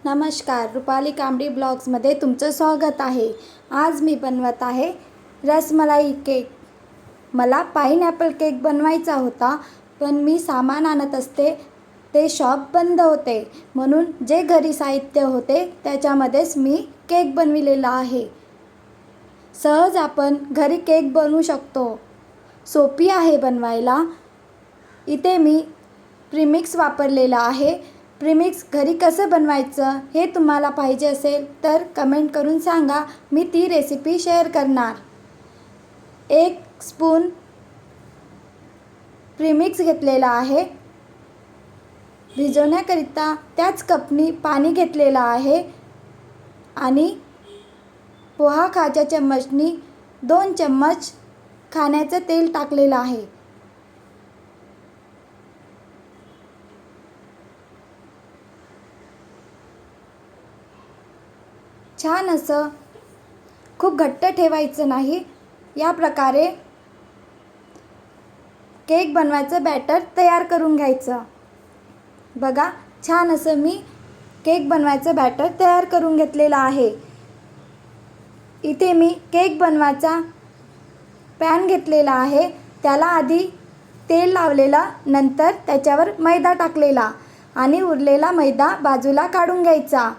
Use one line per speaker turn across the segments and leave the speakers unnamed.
नमस्कार, रुपाली कांबडी ब्लॉग्समध्ये तुमचं स्वागत आहे। आज मी बनवत आहे रसमलाई केक। मला पाइनॲपल केक बनवायचा होता, पण मी सामान आणत असते ते शॉप बंद होते, म्हणून जे घरी साहित्य होते त्याच्यामध्येच मी केक बनविलेला आहे। सहज आपण घरी केक बनवू शकतो, सोपी आहे बनवायला। इथे मी प्रीमिक्स वापरलेला आहे। प्रीमिक्स घरी कसं बनवायचं हे तुम्हाला पाहिजे असेल तर कमेंट करून सांगा, मी ती रेसिपी शेअर करणार। 1 स्पून प्रीमिक्स घेतलेला आहे। भिजवण्याकरिता त्याच कपनी पाणी घेतलेलं आहे आणि पोहा खाच्या चम्मचनी 2 चम्मच खाण्याचं तेल टाकलेलं आहे। छान असं खूप घट्ट ठेवायचं नाही, या प्रकारे केक बनवायचं बॅटर तयार करून घ्यायचं। बघा, छान असं मी केक बनवायचं बॅटर तयार करून घेतलेलं आहे। इथे मी केक बनवायचा पॅन घेतलेला आहे, त्याला आधी तेल लावलेला, नंतर त्याच्यावर मैदा टाकलेला आणि उरलेला मैदा बाजूला काढून घ्यायचा।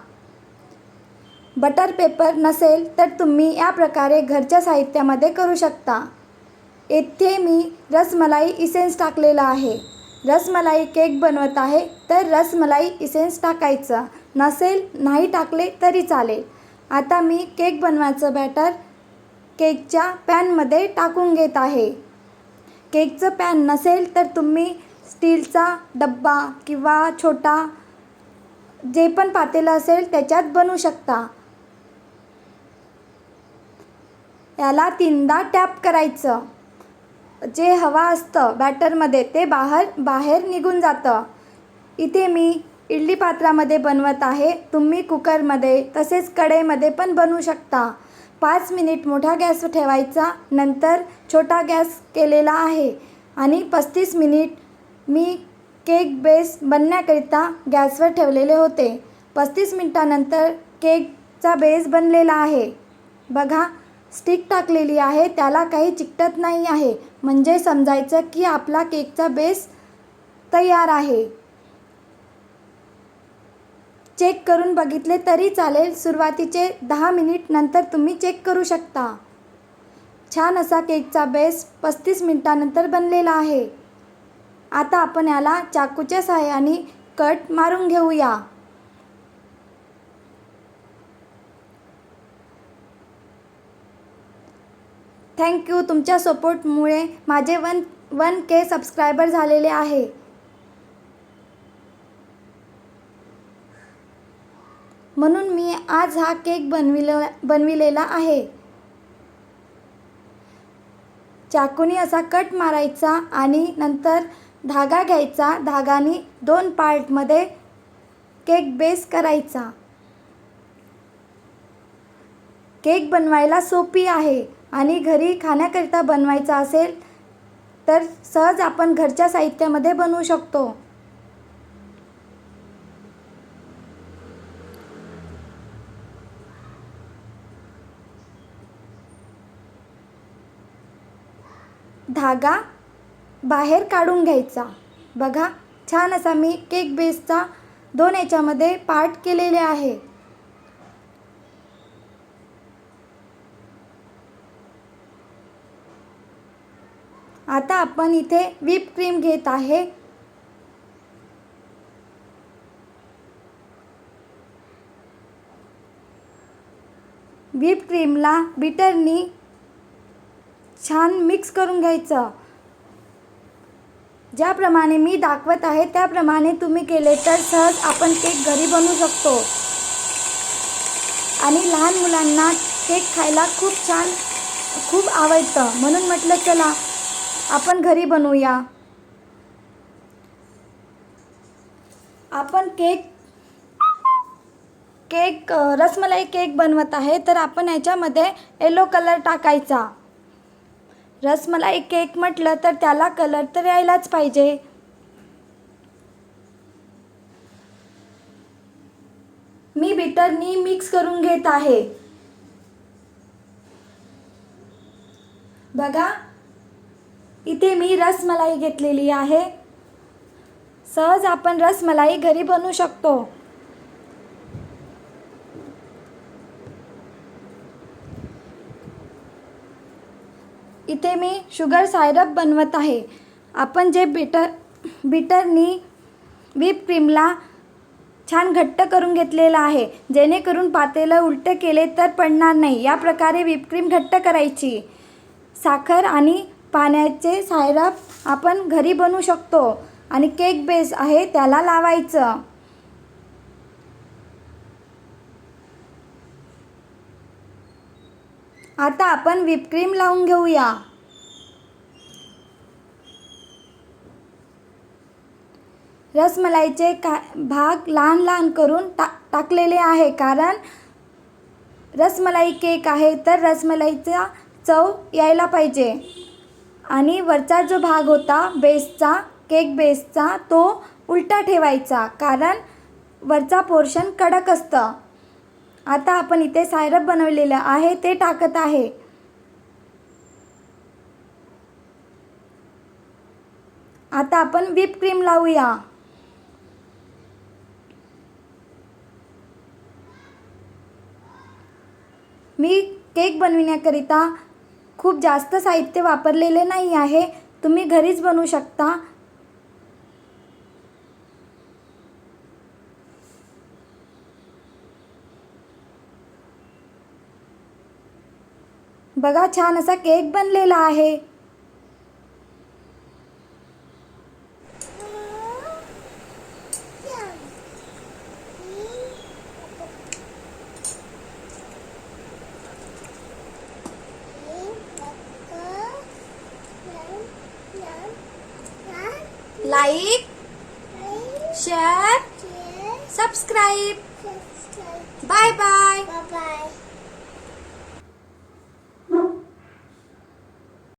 बटर पेपर नसेल तर तुम्ही या प्रकारे घरच्या साहित्यामध्ये करू शकता। येथे मी रसमलाई इसेन्स टाकलेला आहे। रसमलाई केक बनवत आहे तर रसमलाई इसेन्स टाकायचं, नसेल नाही टाकले तरी चालेल। आता मी केक बनवायचं बॅटर केकच्या पॅनमध्ये टाकून घेत आहे। केकचं पॅन नसेल तर तुम्ही स्टीलचा डब्बा किंवा छोटा जे पण पातेलं असेल त्याच्यात बनवू शकता। याला 3दा टॅप करायचं, जे हवा असतं बॅटरमध्ये ते बाहेर निघून जातं। इथे मी इडली पात्रामध्ये बनवत आहे, तुम्ही कुकरमध्ये तसेच कढईमध्ये पण बनवू शकता। 5 मिनिट मोठा गॅस ठेवायचा, नंतर छोटा गॅस केलेला आहे आणि 35 मिनिट मी केक बेस बनण्याकरिता गॅसवर ठेवलेले होते। 35 मिनिटानंतर केकचा बेस बनलेला आहे। बघा, स्टिक टाकलेली आहे, त्याला काही चिकटत नाही आहे, म्हणजे समजायचं की आपला केकचा बेस तयार आहे। चेक करून बघितले तरी चालेल, सुरुवातीचे 10 मिनिट नंतर तुम्ही चेक करू शकता। छान असा केकचा बेस 35 मिनिटानंतर बनलेला आहे। आता आपण याला चाकूच्या सहाय्याने कट मारून घेऊया। थँक्यू, तुमच्या सपोर्टमुळे माझे 1K सबस्क्रायबर झालेले आहे। म्हणून मी आज हा केक बनविलेला आहे। चाकूने असा कट मारायचा आणि नंतर धागा घ्यायचा, धागाने 2 पार्टमध्ये केक बेस करायचा। केक बनवायला सोपी आहे आणि घरी खाण्याकरिता बनवायचा असेल तर सहज आपण घरच्या साहित्यामध्ये बनवू शकतो। धागा बाहेर काढून घ्यायचा। बघा, छान असा मी केक बेसचा 2 याच्यामध्ये पार्ट केलेले आहे। आता आपण इथे व्हिप क्रीम घेत आहे। व्हिप क्रीमला बीटरनी छान मिक्स करून घ्यायचं। ज्याप्रमाणे मी दाखवत आहे त्याप्रमाणे तुम्ही केले तर सहज आपण केक घरी बनवू शकतो आणि लहान मुलांना केक खायला खूप आवडतं, म्हणून म्हटलं चला आपण घरी बनवूया। आपण रसमलाई केक बनवत आहे तर आपण याच्यामध्ये येलो कलर टाकायचा। रसमलाई केक म्हटलं तर त्याला कलर तर यायलाच पाहिजे। मी बीटरनी मिक्स करून घेत आहे. बघा, इथे मी रसमलाई घेतलेली आहे. सहज आपण रसमलाई घरी बनवू शकतो. इथे मी शुगर सायरप बनवत आहे. आपण जे बीटरनी व्हिप क्रीमला छान घट्ट करून घेतलेलं आहे, जेणेकरून पातेलं उलटे केले तर पडणार नाही. या प्रकारे व्हिप क्रीम घट्ट करायची. साखर आणि पाण्याचे सायरप आपण घरी बनवू शकतो आणि केक बेस आहे त्याला लावायचं. आता आपण व्हिप क्रीम लावून घेऊया. रसमलाईचे भाग लहान लहान करून टाकलेले आहे, कारण रसमलाई केक आहे तर रसमलाईचा चव यायला पाहिजे. आणि वरचा जो भाग होता बेसचा, केक बेसचा, तो उलटा ठेवायचा, कारण वरचा पोर्शन कडक असतं. आता आपण इथे सायरप बनवलेलं आहे ते टाकत आहे. आता आपण व्हिप क्रीम लावूया. मी केक बनविण्याकरिता खूप जास्त साहित्य वापरलेले नाही आहे. तुम्ही घरीच बनवू शकता. बघा, छान असा केक बनलेला आहे. Like, share, subscribe. Bye bye.